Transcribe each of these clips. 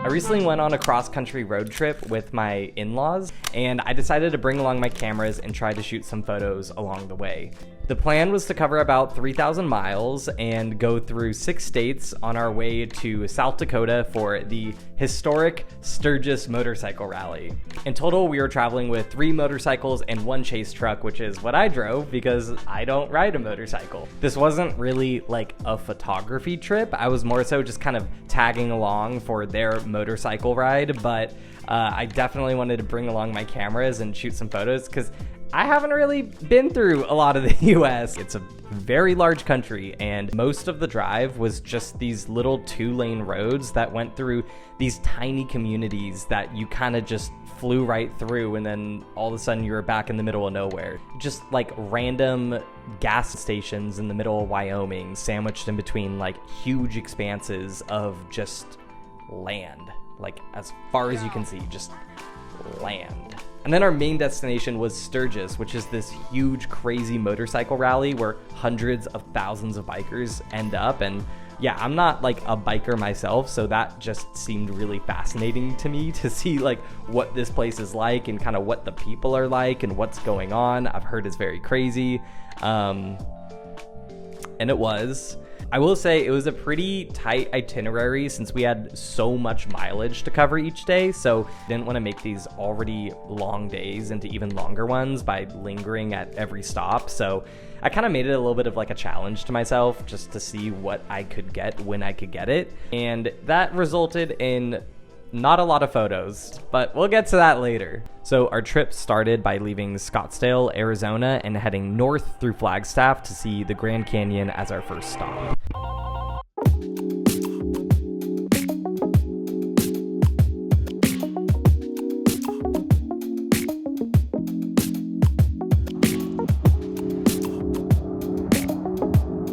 I recently went on a cross-country road trip with my in-laws, and I decided to bring along my cameras and try to shoot some photos along the way. The plan was to cover about 3,000 miles and go through 6 states on our way to South Dakota for the historic Sturgis motorcycle rally. In total, we were traveling with 3 motorcycles and 1 chase truck, which is what I drove because I don't ride a motorcycle. This wasn't really like a photography trip. I was more so just kind of tagging along for their motorcycle ride, but I definitely wanted to bring along my cameras and shoot some photos because I haven't really been through a lot of the US. It's a very large country, and most of the drive was just these little 2-lane roads that went through these tiny communities that you kind of just flew right through, and then all of a sudden you were back in the middle of nowhere. Just like random gas stations in the middle of Wyoming, sandwiched in between like huge expanses of just land. Like as far as you can see, just land. And then our main destination was Sturgis, which is this huge, crazy motorcycle rally where hundreds of thousands of bikers end up. And yeah, I'm not like a biker myself, so that just seemed really fascinating to me to see like what this place is like and kind of what the people are like and what's going on. I've heard it's very crazy. And it was. I will say it was a pretty tight itinerary since we had so much mileage to cover each day, so didn't want to make these already long days into even longer ones by lingering at every stop. So I kind of made it a little bit of like a challenge to myself just to see what I could get when I could get it, and that resulted in not a lot of photos, but we'll get to that later. So our trip started by leaving Scottsdale, Arizona, and heading north through Flagstaff to see the Grand Canyon as our first stop.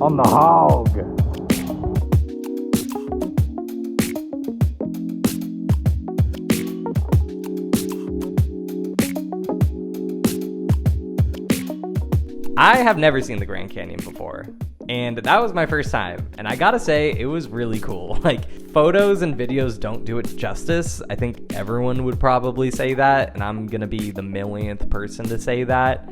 On the hog. I have never seen the Grand Canyon before, and that was my first time, and I gotta say, it was really cool. Like, photos and videos don't do it justice. I think everyone would probably say that, and I'm gonna be the millionth person to say that.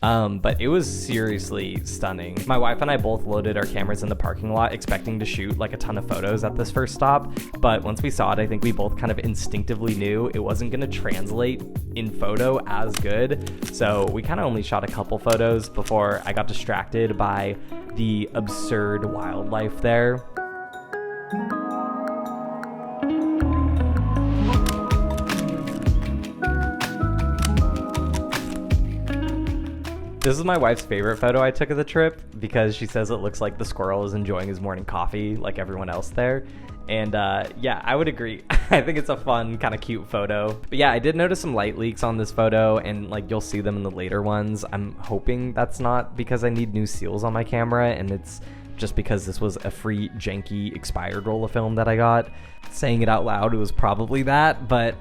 But it was seriously stunning. My wife and I both loaded our cameras in the parking lot expecting to shoot like a ton of photos at this first stop, but once we saw it, I think we both kind of instinctively knew it wasn't going to translate in photo as good, so we kind of only shot a couple photos before I got distracted by the absurd wildlife there. This is my wife's favorite photo I took of the trip because she says it looks like the squirrel is enjoying his morning coffee like everyone else there. And yeah, I would agree. I think it's a fun, kind of cute photo. But yeah, I did notice some light leaks on this photo, and like you'll see them in the later ones. I'm hoping that's not because I need new seals on my camera and it's just because this was a free, janky, expired roll of film that I got. Saying it out loud, it was probably that, but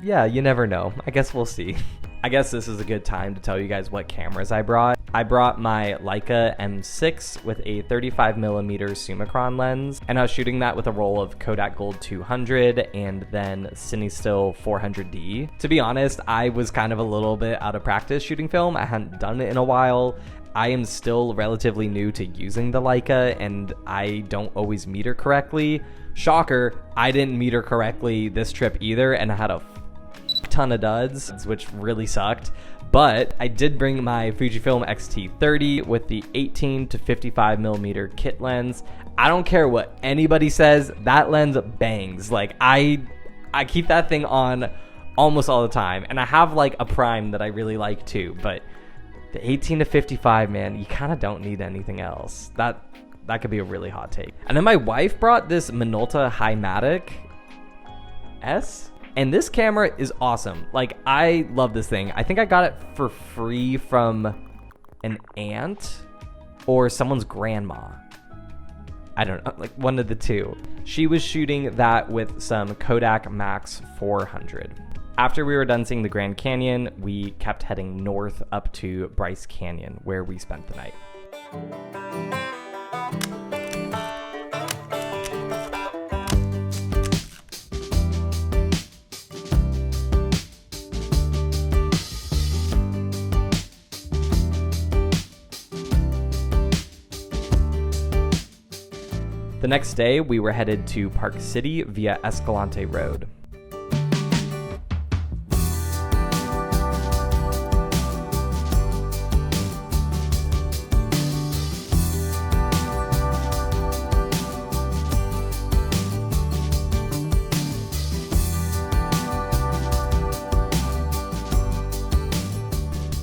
yeah, you never know. I guess we'll see. I guess this is a good time to tell you guys what cameras I brought. I brought my Leica M6 with a 35mm Summicron lens, and I was shooting that with a roll of Kodak Gold 200 and then Cinestill 400D. To be honest, I was kind of a little bit out of practice shooting film. I hadn't done it in a while. I am still relatively new to using the Leica, and I don't always meter correctly. Shocker, I didn't meter correctly this trip either, and I had a ton of duds, which really sucked. But I did bring my Fujifilm X-T30 with the 18 to 55mm kit lens. I don't care what anybody says, that lens bangs. Like I keep that thing on almost all the time, and I have like a prime that I really like too, but the 18 to 55, man, you kind of don't need anything else. That could be a really hot take. And then my wife brought this Minolta Hi-Matic S. And this camera is awesome. Like, I love this thing. I think I got it for free from an aunt or someone's grandma. I don't know, like one of the two. She was shooting that with some Kodak Max 400. After we were done seeing the Grand Canyon, we kept heading north up to Bryce Canyon, where we spent the night. The next day, we were headed to Park City via Escalante Road.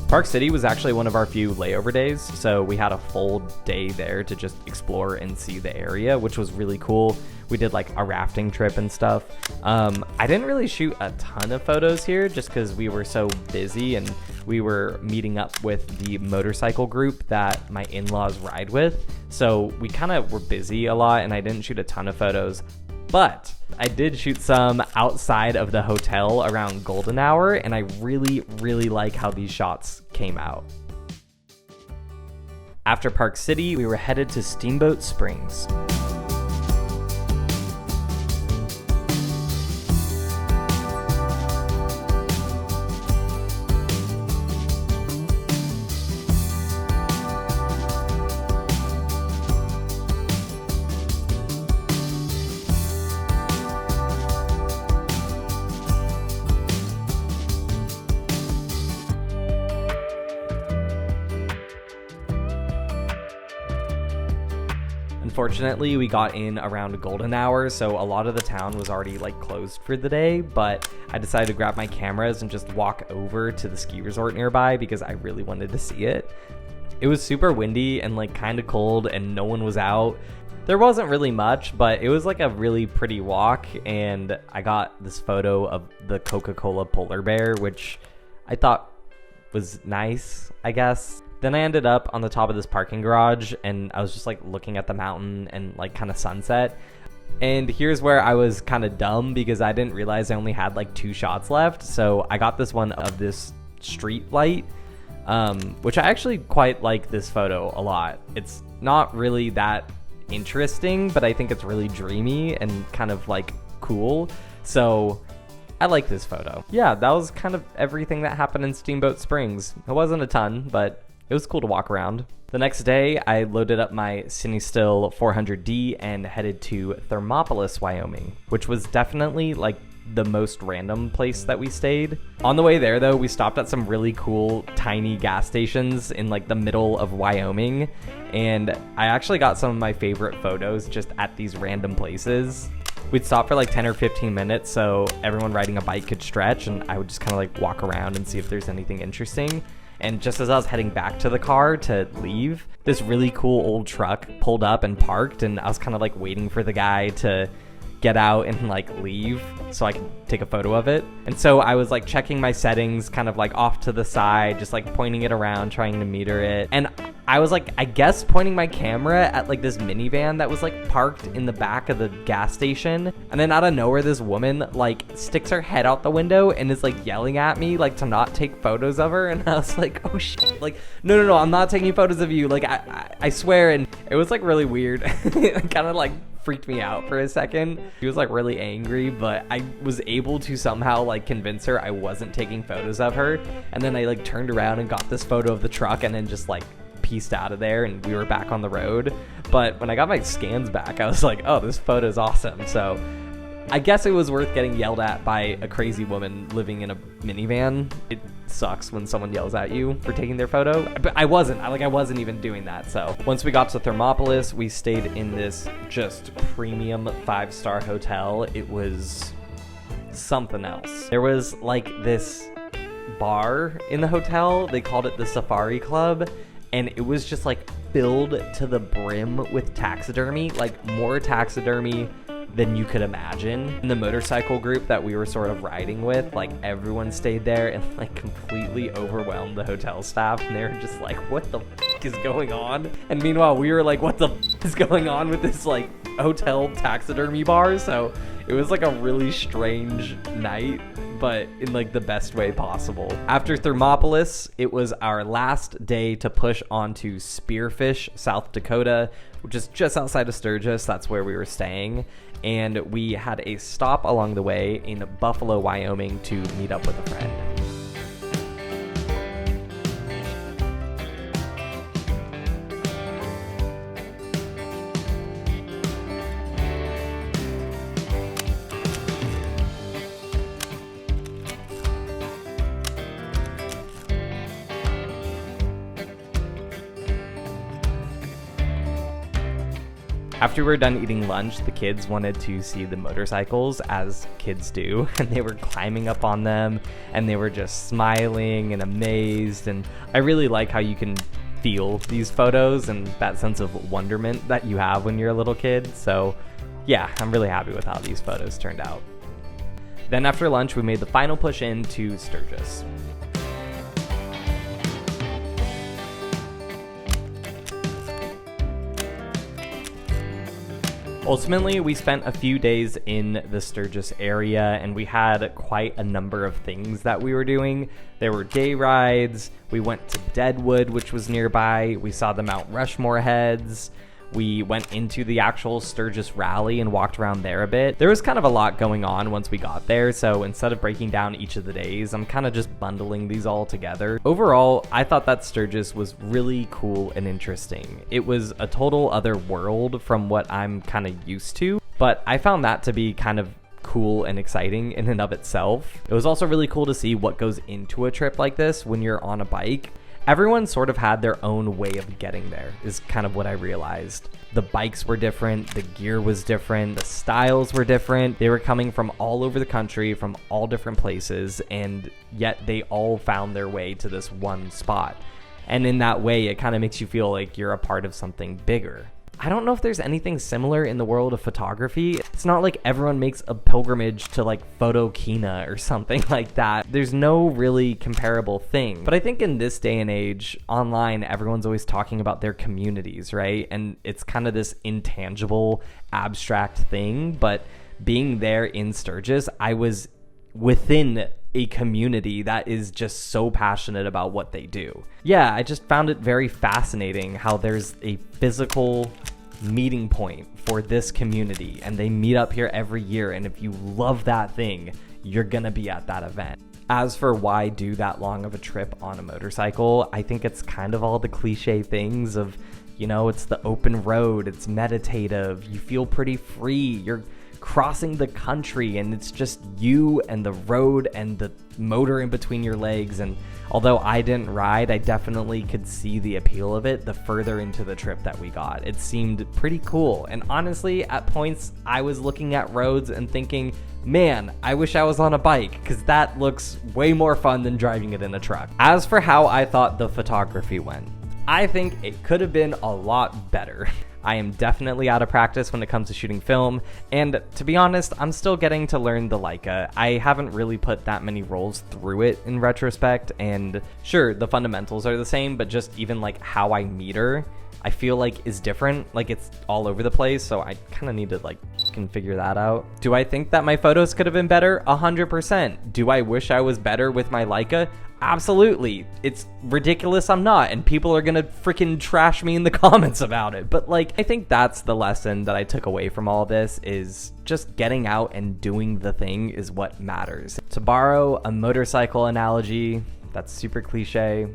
Park City was actually one of our few layover days, so we had a full day there to just explore and see the area, which was really cool. We did like a rafting trip and stuff. I didn't really shoot a ton of photos here just because we were so busy and we were meeting up with the motorcycle group that my in-laws ride with. So we kind of were busy a lot and I didn't shoot a ton of photos. But I did shoot some outside of the hotel around golden hour, and I really, really like how these shots came out. After Park City, we were headed to Steamboat Springs. Unfortunately, we got in around golden hour, so a lot of the town was already like closed for the day, but I decided to grab my cameras and just walk over to the ski resort nearby because I really wanted to see it. It was super windy and like kind of cold and no one was out. There wasn't really much, but it was like a really pretty walk, and I got this photo of the Coca-Cola polar bear, which I thought was nice, I guess. Then I ended up on the top of this parking garage and I was just like looking at the mountain and like kind of sunset. And here's where I was kind of dumb because I didn't realize I only had like 2 shots left. So I got this one of this street light, which I actually quite like this photo a lot. It's not really that interesting, but I think it's really dreamy and kind of like cool. So I like this photo. Yeah, that was kind of everything that happened in Steamboat Springs. It wasn't a ton, but it was cool to walk around. The next day, I loaded up my Cinestill 400D and headed to Thermopolis, Wyoming, which was definitely like the most random place that we stayed. On the way there though, we stopped at some really cool tiny gas stations in like the middle of Wyoming, and I actually got some of my favorite photos just at these random places. We'd stop for like 10 or 15 minutes so everyone riding a bike could stretch, and I would just kind of like walk around and see if there's anything interesting. And just as I was heading back to the car to leave, this really cool old truck pulled up and parked, and I was kind of like waiting for the guy to get out and like leave so I could take a photo of it. And so I was like checking my settings kind of like off to the side, just like pointing it around, trying to meter it. And I was like, I guess pointing my camera at like this minivan that was like parked in the back of the gas station. And then out of nowhere, this woman like sticks her head out the window and is like yelling at me like to not take photos of her. And I was like, oh shit, like, no, I'm not taking photos of you. Like, I swear. And it was like really weird. It kind of like freaked me out for a second. She was like really angry, but I was able to somehow like convince her I wasn't taking photos of her. And then I like turned around and got this photo of the truck and then just like pieced out of there, and we were back on the road. But when I got my scans back, I was like, oh, this photo's awesome. So I guess it was worth getting yelled at by a crazy woman living in a minivan. It sucks when someone yells at you for taking their photo, but I wasn't even doing that. So once we got to Thermopolis, we stayed in this just premium 5-star hotel. It was something else. There was like this bar in the hotel. They called it the Safari Club, and it was just like filled to the brim with taxidermy, like more taxidermy than you could imagine. And the motorcycle group that we were sort of riding with, like everyone stayed there and like completely overwhelmed the hotel staff, and they were just like, what the f is going on? And meanwhile we were like, what the f is going on with this like hotel taxidermy bar? So it was like a really strange night, but in like the best way possible. After Thermopolis, it was our last day to push on to Spearfish, South Dakota, which is just outside of Sturgis. That's where we were staying. And we had a stop along the way in Buffalo, Wyoming to meet up with a friend. After we were done eating lunch, the kids wanted to see the motorcycles, as kids do, and they were climbing up on them, and they were just smiling and amazed, and I really like how you can feel these photos and that sense of wonderment that you have when you're a little kid. So yeah, I'm really happy with how these photos turned out. Then after lunch, we made the final push into Sturgis. Ultimately, we spent a few days in the Sturgis area, and we had quite a number of things that we were doing. There were day rides, we went to Deadwood, which was nearby, we saw the Mount Rushmore heads, we went into the actual Sturgis rally and walked around there a bit. There was kind of a lot going on once we got there, so instead of breaking down each of the days, I'm kind of just bundling these all together. Overall, I thought that Sturgis was really cool and interesting. It was a total other world from what I'm kind of used to, but I found that to be kind of cool and exciting in and of itself. It was also really cool to see what goes into a trip like this when you're on a bike. Everyone sort of had their own way of getting there, is kind of what I realized. The bikes were different, the gear was different, the styles were different. They were coming from all over the country, from all different places, and yet they all found their way to this one spot. And in that way, it kind of makes you feel like you're a part of something bigger. I don't know if there's anything similar in the world of photography. It's not like everyone makes a pilgrimage to like Photokina or something like that. There's no really comparable thing. But I think in this day and age, online, everyone's always talking about their communities, right? And it's kind of this intangible, abstract thing. But being there in Sturgis, I was within a community that is just so passionate about what they do. Yeah, I just found it very fascinating how there's a physical meeting point for this community, and they meet up here every year, and if you love that thing, you're gonna be at that event. As for why do that long of a trip on a motorcycle, I think it's kind of all the cliche things of, you know, it's the open road, it's meditative, you feel pretty free, you're crossing the country, and it's just you and the road and the motor in between your legs. And although I didn't ride, I definitely could see the appeal of it the further into the trip that we got. It seemed pretty cool, and honestly, at points I was looking at roads and thinking, man, I wish I was on a bike, because that looks way more fun than driving it in a truck. As for how I thought the photography went, I think it could have been a lot better. I am definitely out of practice when it comes to shooting film, and to be honest, I'm still getting to learn the Leica. I haven't really put that many rolls through it in retrospect, and sure, the fundamentals are the same, but just even like how I meter, I feel like is different. Like it's all over the place, so I kind of need to like can figure that out. Do I think that my photos could have been better? 100%. Do I wish I was better with my Leica? Absolutely. It's ridiculous I'm not, and people are gonna freaking trash me in the comments about it. But like, I think that's the lesson that I took away from all this, is just getting out and doing the thing is what matters. To borrow a motorcycle analogy that's super cliche,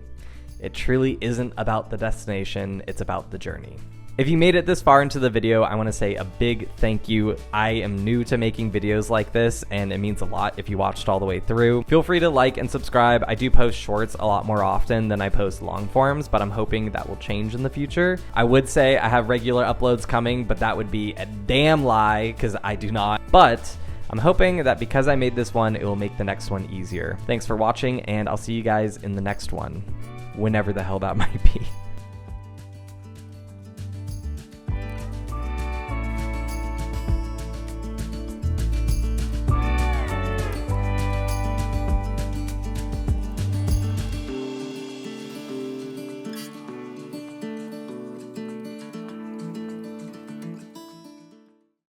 it truly isn't about the destination, it's about the journey. If you made it this far into the video, I want to say a big thank you. I am new to making videos like this, and it means a lot if you watched all the way through. Feel free to like and subscribe. I do post shorts a lot more often than I post long forms, but I'm hoping that will change in the future. I would say I have regular uploads coming, but that would be a damn lie, because I do not. But I'm hoping that because I made this one, it will make the next one easier. Thanks for watching, and I'll see you guys in the next one, whenever the hell that might be.